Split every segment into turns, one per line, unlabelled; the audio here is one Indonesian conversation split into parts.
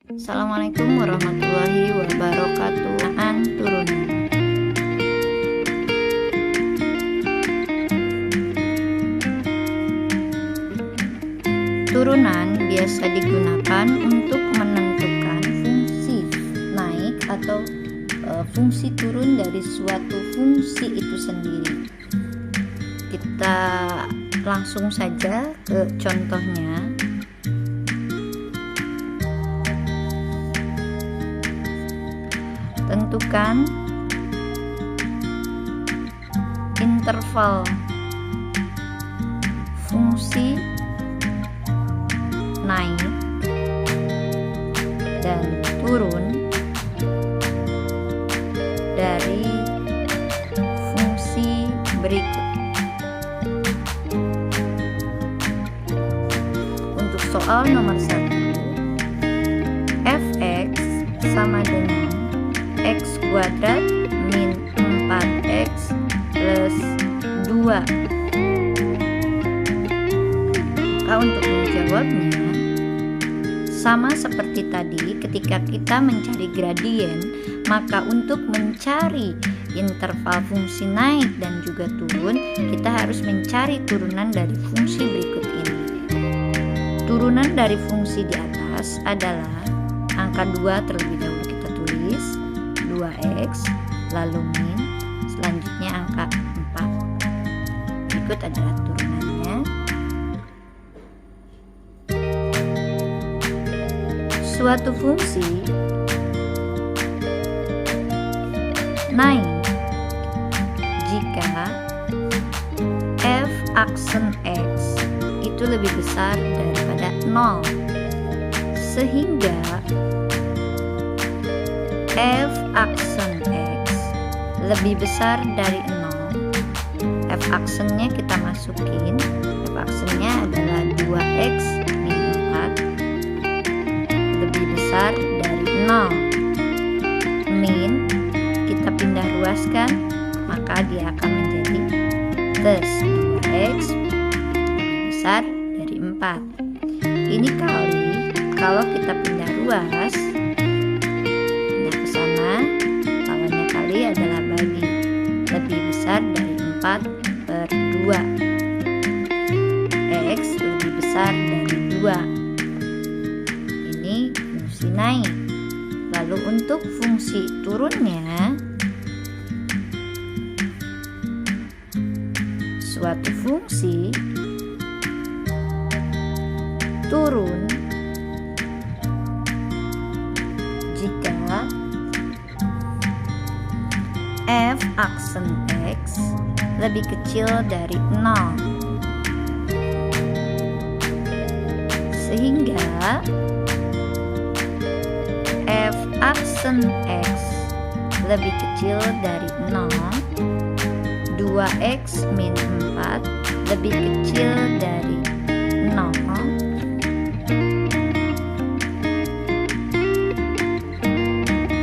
Assalamualaikum warahmatullahi wabarakatuh. Turunan. Turunan biasa digunakan untuk menentukan fungsi naik atau fungsi turun dari suatu fungsi itu sendiri. Kita langsung saja ke contohnya. Tentukan interval fungsi naik dan turun dari fungsi berikut. Untuk soal nomor 1, fx sama dengan x kuadrat min 4x plus 2. Maka untuk menjawabnya sama seperti tadi ketika kita mencari gradien, maka untuk mencari interval fungsi naik dan juga turun, kita harus mencari turunan dari fungsi berikut ini. Turunan dari fungsi di atas adalah angka 2 terlebih dahulu kita tulis 2x, lalu min, selanjutnya angka 4. Berikut adalah turunannya. Suatu fungsi naik jika f aksen x itu lebih besar daripada 0, sehingga f aksen x lebih besar dari 0. F aksennya kita masukin. F aksennya adalah 2x min 4 lebih besar dari 0. Min kita pindah ruaskan, maka dia akan menjadi plus 2x lebih besar dari 4. Ini kali kalau kita pindah ruas, lawannya kali adalah bagi, lebih besar dari 4/2. X lebih besar dari 2. Ini fungsi naik. Lalu untuk fungsi turunnya, suatu fungsi turun jika f aksen x lebih kecil dari 0, sehingga f aksen x lebih kecil dari 0, 2x min 4 lebih kecil dari 0,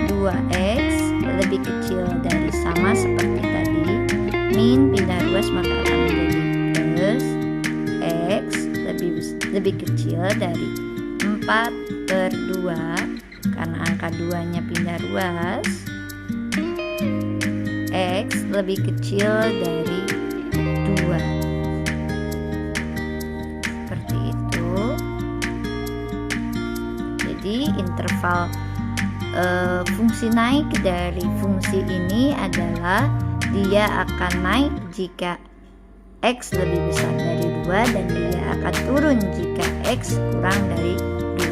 2x lebih kecil dari, sama seperti tadi, min pindah ruas maka akan menjadi plus x lebih kecil dari 4/2 karena angka 2 nya pindah ruas. X lebih kecil dari 2. Seperti itu. Jadi interval fungsi naik dari fungsi ini adalah dia akan naik jika x lebih besar dari 2 dan dia akan turun jika x kurang dari 2.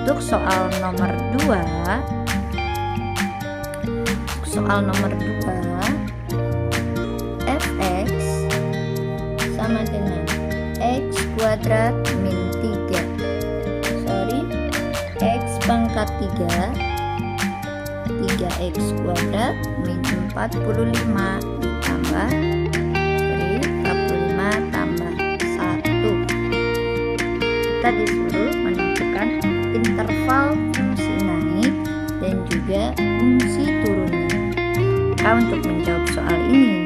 Untuk soal nomor 2, fx sama dengan x kuadrat min 3 x pangkat 3x kuadrat min 45 ditambah 45 tambah 1. Kita disuruh menentukan interval fungsi naik dan juga fungsi turunnya. Maka untuk menjawab soal ini,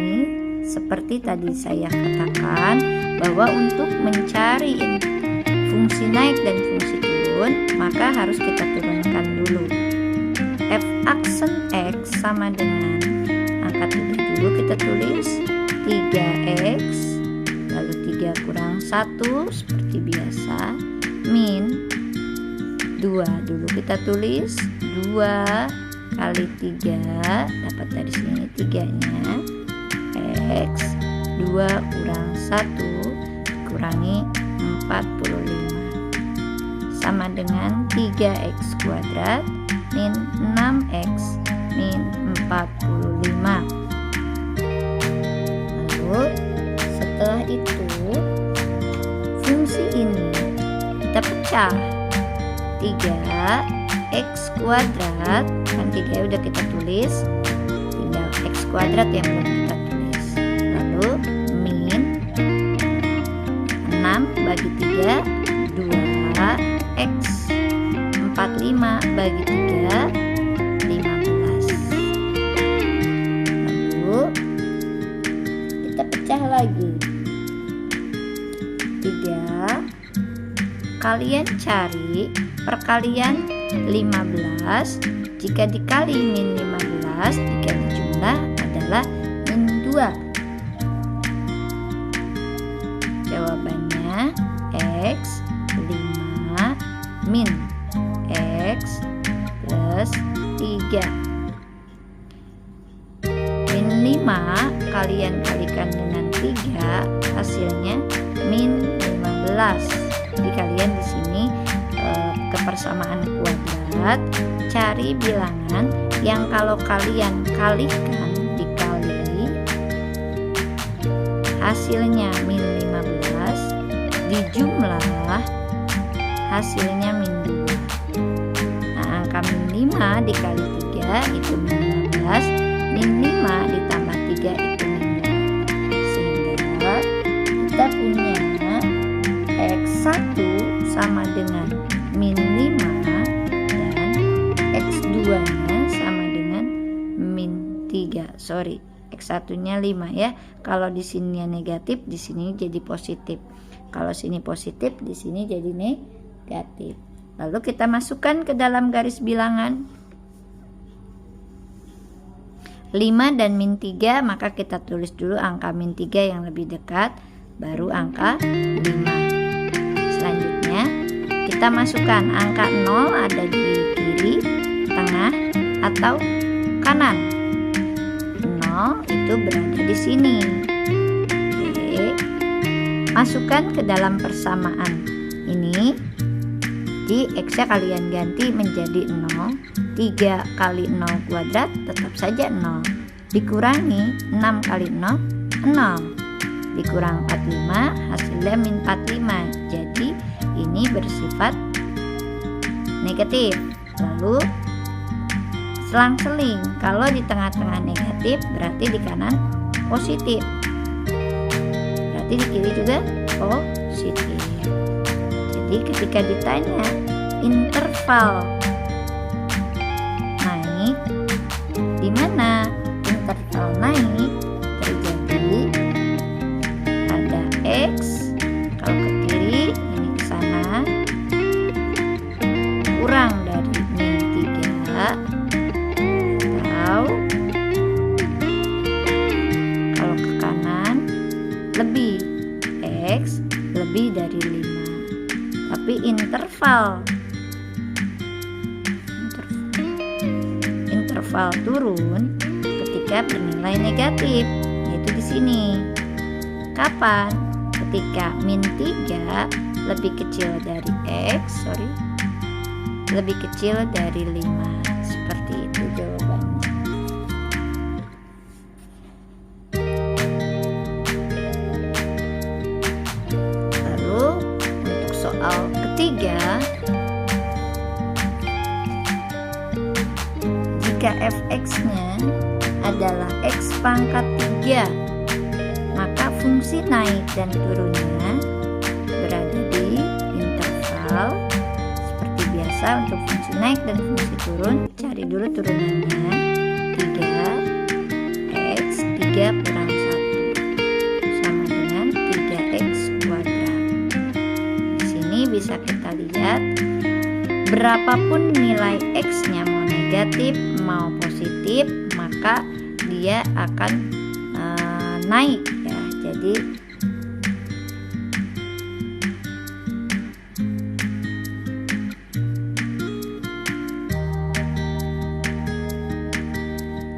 seperti tadi saya katakan bahwa untuk mencari fungsi naik dan fungsi turun, turun, maka harus kita turunkan dulu. F aksen X sama dengan angka 3 dulu kita tulis 3X, lalu 3 kurang 1 seperti biasa, min 2 dulu kita tulis 2 kali 3, dapat dari sini 3-nya, X 2 kurang 1 kurangi 45 sama dengan 3X kuadrat min 6X min 45. Lalu setelah itu fungsi ini kita pecah. 3X kuadrat, kan 3 udah kita tulis, tinggal X kuadrat yang belum kita tulis. Lalu min 6 bagi 3 2X, 45 bagi 3 15. Lalu kita pecah lagi. 3 kalian cari perkalian 15, jika dikali min 15 dikali jumlah adalah min 2. Jawabannya X 5 min X plus 3. Min 5 kalian kalikan dengan 3, hasilnya min 15. Jadi kalian di sini kepersamaan kuadrat, cari bilangan yang kalau kalian kalikan dikali hasilnya min 15, dijumlah hasilnya min 2. Nah, angka min 5 dikali 3 itu min 15, min 5 ditambah 3 itu min 2. Sehingga kita punya X1 sama dengan min 5 dan X2 nya sama dengan min 3. Sorry, X1 nya 5 ya. Kalau di sini negatif, di sini jadi positif. Kalau sini positif, di sini jadi negatif. Lalu kita masukkan ke dalam garis bilangan 5 dan min 3, maka kita tulis dulu angka min 3 yang lebih dekat, baru angka 5. Selanjutnya kita masukkan angka 0 ada di kiri, tengah, atau kanan. 0 itu berada di sini. Oke. Masukkan ke dalam persamaan ini. Di X-nya kalian ganti menjadi 0. 3 kali 0 kuadrat tetap saja 0. Dikurangi 6 kali 0, 0. Dikurang 45 hasilnya min 45. Jadi ini bersifat negatif. Lalu selang-seling, kalau di tengah-tengah negatif berarti di kanan positif, berarti di kiri juga positif. Jadi ketika ditanya interval naik, di mana interval naik terjadi pada X, kalau ke kiri ini ke sana kurang dari min 3, atau kalau ke kanan lebih, X lebih dari 5. Tapi interval turun ketika bernilai negatif, yaitu di sini. Kapan? Ketika min 3 lebih kecil dari X, lebih kecil dari 5. Seperti itu jawabannya. Lalu untuk soal ketiga, jika fx-nya adalah x pangkat 3, maka fungsi naik dan turunnya berada di interval. Seperti biasa untuk fungsi naik dan fungsi turun, cari dulu turunannya. 3x 3 kurang 1 sama dengan 3x kuadrat. Di sini bisa kita lihat berapapun nilai X-nya, mau negatif mau positif, maka dia akan naik ya. Jadi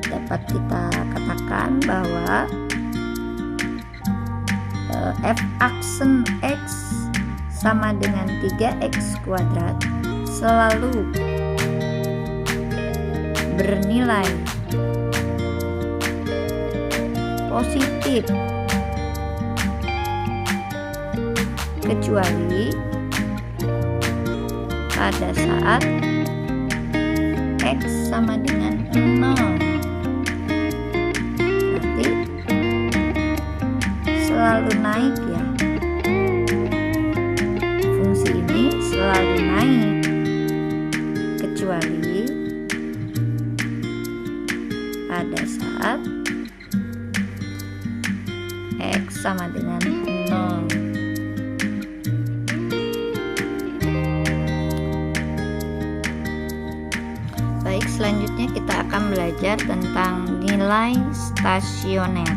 dapat kita katakan bahwa f aksen X sama dengan 3x kuadrat selalu bernilai positif kecuali pada saat X sama dengan 0. Nanti selalu naik ya, fungsi ini selalu naik kecuali pada saat X sama dengan 0. Baik, selanjutnya kita akan belajar tentang nilai stasioner.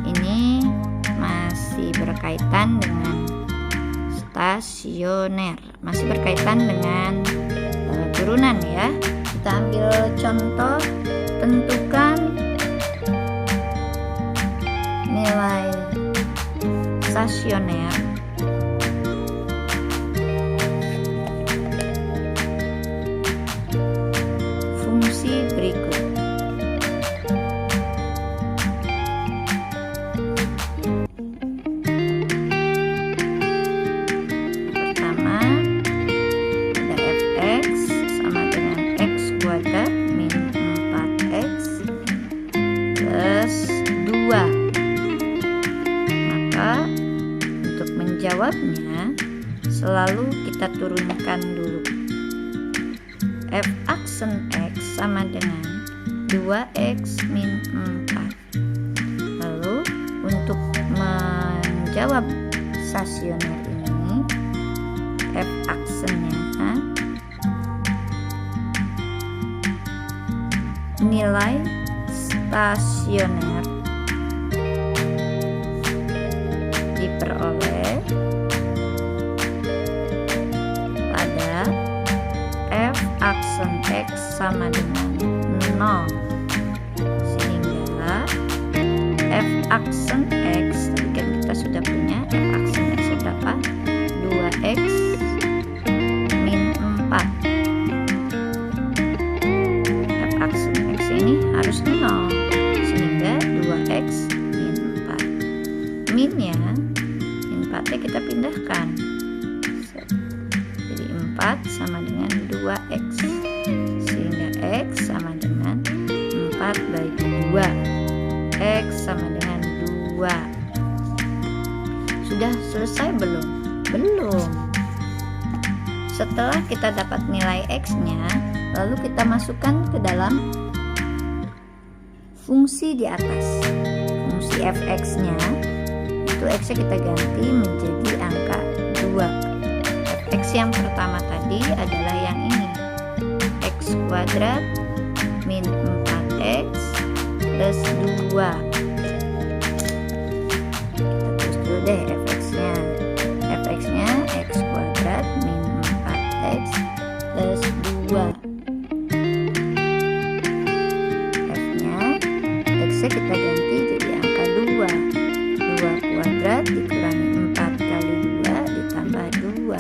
Ini masih berkaitan dengan stasioner, masih berkaitan dengan turunan ya. Kita ambil contoh, tentukan nilai stasioner fungsi berikut. Pertama, ada fx sama dengan x kuadrat min 4x plus 2. Untuk menjawabnya selalu kita turunkan dulu. F aksen X sama dengan 2x min 4. Lalu untuk menjawab stasioner ini, F aksennya nilai stasioner diperoleh pada f aksen X sama dengan 0, sehingga f aksen X tadi kan kita sudah punya f aksen X berapa? 2x min 4. F aksen X ini harus 0, sehingga 2x min 4. Minnya 4 kita pindahkan, jadi 4 sama dengan 2x, sehingga x sama dengan 4 bagi 2, x sama dengan 2. Sudah selesai belum? Belum. Setelah kita dapat nilai x-nya, lalu kita masukkan ke dalam fungsi di atas, fungsi fx-nya. X-nya kita ganti menjadi angka 2. X yang pertama tadi adalah yang ini, x kuadrat min 4x plus 2. Kita tulis dulu deh fx-nya. Fx-nya x kuadrat min 4x plus 2. F-nya, x-nya kita ganti jadi angka 2. 2 kuadrat dikurangi 4 kali 2 ditambah 2,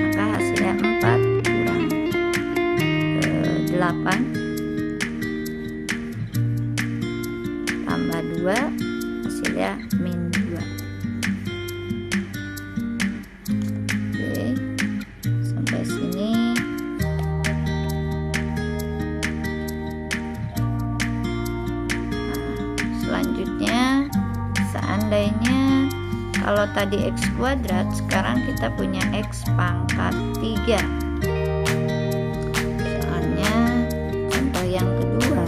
maka hasilnya 4 kurang 8 tambah 2, hasilnya min 2. Oke, sampai sini. Selanjutnya, seandainya kalau tadi x kuadrat, sekarang kita punya x pangkat 3. Soalnya contoh yang kedua,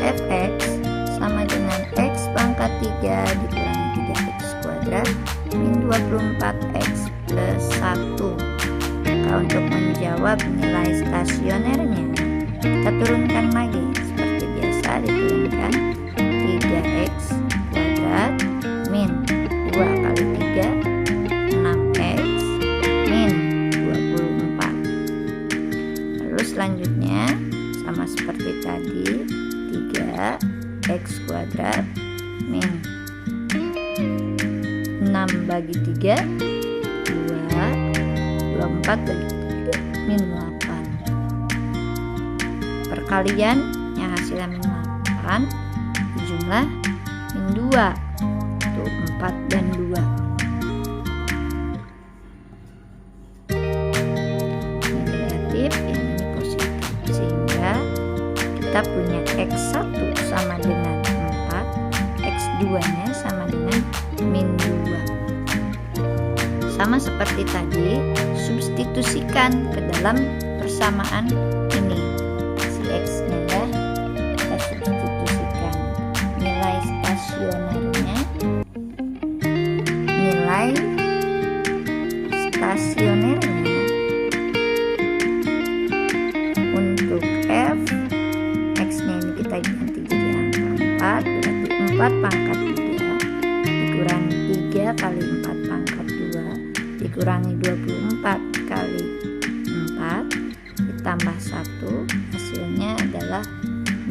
fx sama dengan x pangkat 3 dikurangi 3x kuadrat min 24x plus 1. Maka untuk nilai stasionernya kita turunkan lagi seperti biasa, diturunkan 3x kuadrat min 2 kali 3 6x min 24. Lalu selanjutnya sama seperti tadi, 3x kuadrat min 6 bagi 3 2, 24 bagi 3 min 8. Perkalian yang hasilnya min 8 dijumlah min 2, tuh 4 dan 2. Ini negatif, yang ini positif, sehingga kita punya x1 sama dengan 4, x2 nya sama dengan min 2. Sama seperti tadi, substitusikan ke dalam persamaan ini. Si x nya ya, kita substitusikan nilai stasionernya, untuk f x nya ini kita ganti jadi angka 4, berarti 4 pangkat 3 dikurangi 3 kali 4 pangkat 2 dikurangi 24 kali 4 ditambah 1, hasilnya adalah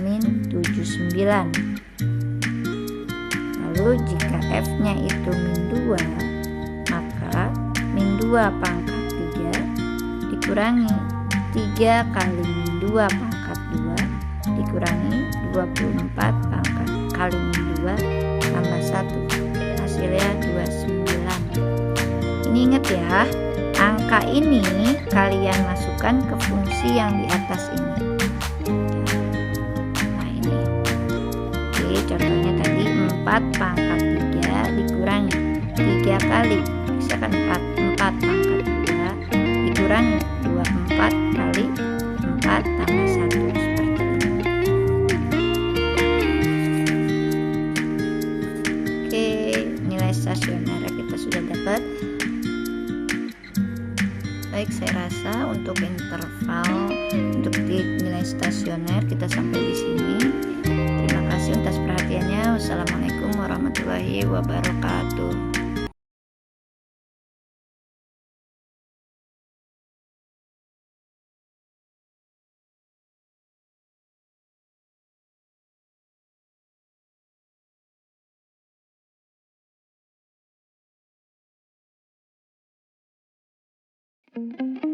min 79. Lalu jika f nya itu min 2, maka min 2 pangkat 3 dikurangi 3 kali min 2 pangkat 2 dikurangi 24 pangkat kali min 2 tambah 1, hasilnya 29. Ini ingat ya, angka ini kalian masukkan ke fungsi yang di atas ini. Nah ini, oke, contohnya tadi 4 pangkat 3 dikurangi 3 kali, misalkan 4 pangkat 2 dikurangi 24 kali 4 tambah 1, seperti ini. Oke, nilai stasioner kita sudah dapat. Baik, saya rasa untuk interval untuk nilai stasioner kita sampai di sini. Terima kasih atas perhatiannya. Wassalamualaikum warahmatullahi wabarakatuh. Thank you.